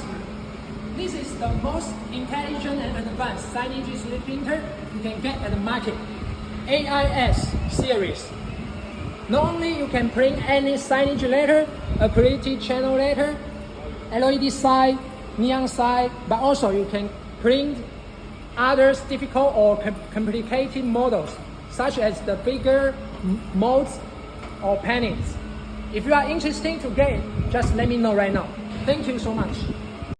customer. This is the most intelligent and advanced signage 3D printer you can get at the market. AI-S series. Not only you can print any signage letter, a pretty channel letter, LED sign, neon sign, but also you can print other difficult or complicated models, such as the figure, molds, or paintings. If you are interested to get it, just let me know right now. Thank you so much.